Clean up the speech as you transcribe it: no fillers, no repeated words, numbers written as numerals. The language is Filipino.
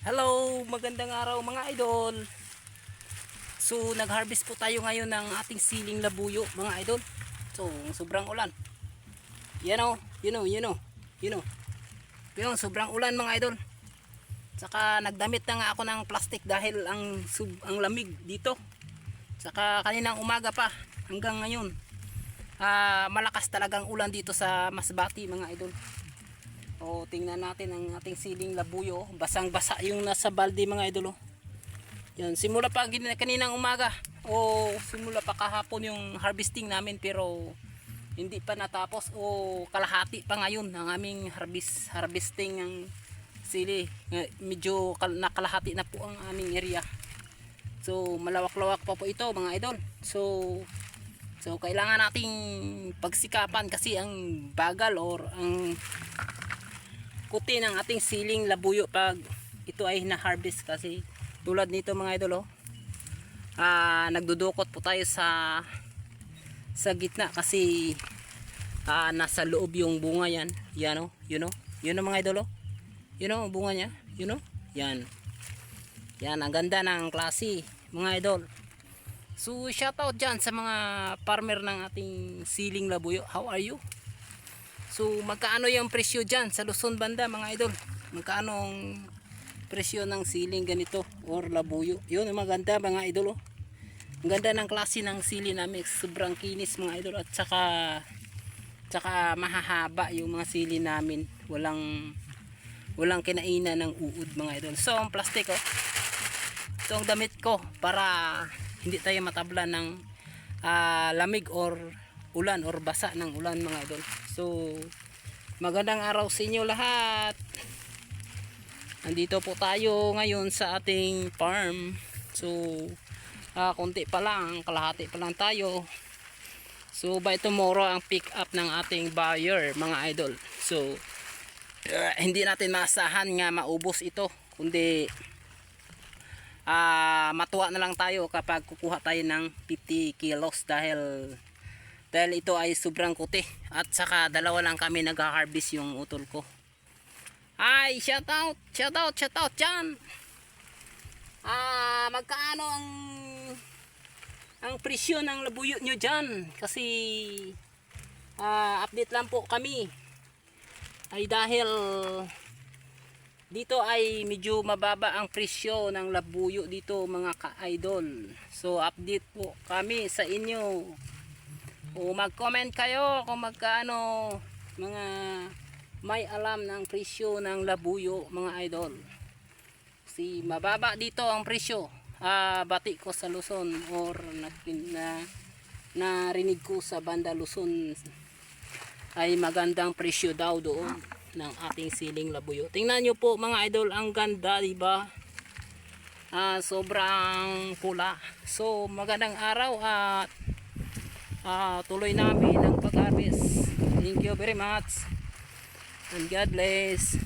Hello, magandang araw mga idol. So nag-harvest po tayo ngayon ng ating siling labuyo mga idol. So sobrang ulan. Yan o, Yung sobrang ulan mga idol. Saka nagdamit na nga ako ng plastic dahil ang lamig dito. Saka kaninang umaga pa hanggang ngayon. Malakas talagang ulan dito sa Masbate mga idol. O tingnan natin ang ating siling labuyo. Basang-basa yung nasa balde mga idol. Yan, simula pa kaninang umaga o simula pa kahapon yung harvesting namin pero hindi pa natapos o kalahati pa ngayon ang aming harvesting ng sili. Medyo nakalahati na po ang aming area. So malawak-lawak pa po ito mga idol. So kailangan nating pagsikapan kasi ang bagal or ang kuti ng ating siling labuyo pag ito ay na-harvest kasi tulad nito mga idol nagdudukot po tayo sa gitna kasi nasa loob yung bunga yan. Yan yun mga idol yun ang bunga niya, yan ang ganda ng klase mga idol. So shoutout dyan sa mga farmer ng ating siling labuyo. How are you? So magkaano yung presyo dyan sa Luzon banda mga idol? Magkaano ang presyo ng siling ganito or labuyo? Yun ang maganda mga idol. Ang ganda ng klase ng sili namin. Sobrang kinis mga idol. At saka mahahaba yung mga sili namin. Walang kinainan ng uod mga idol. So ang plastic ito ang damit ko para hindi tayo matabla ng lamig or ulan or basa ng ulan mga idol. So magandang araw sa inyo lahat. Andito po tayo ngayon sa ating farm. So konti pa lang, kalahati pa lang tayo. So by tomorrow ang pick up ng ating buyer mga idol. So hindi natin maasahan nga maubos ito, kundi matuwa na lang tayo kapag kukuha tayo ng 50 kilos dahil ito ay sobrang kuti at saka dalawa lang kami nag-harvest yung utol ko. Ay, shout out dyan. Magkaano ang presyo ng labuyo nyo dyan? Kasi update lang po kami ay dahil dito ay medyo mababa ang presyo ng labuyo dito mga ka-idol. So update po kami sa inyo. O mag-comment kayo kung magkano mga may alam ng presyo ng labuyo mga idol. Si mababa dito ang presyo. Bati ko sa Luzon or narinig ko sa banda Luzon ay magandang presyo daw doon ng ating siling labuyo. Tingnan nyo po mga idol, ang ganda diba? Sobrang pula. So magandang araw at tuloy namin ang pag-harvest. Thank you very much and God bless.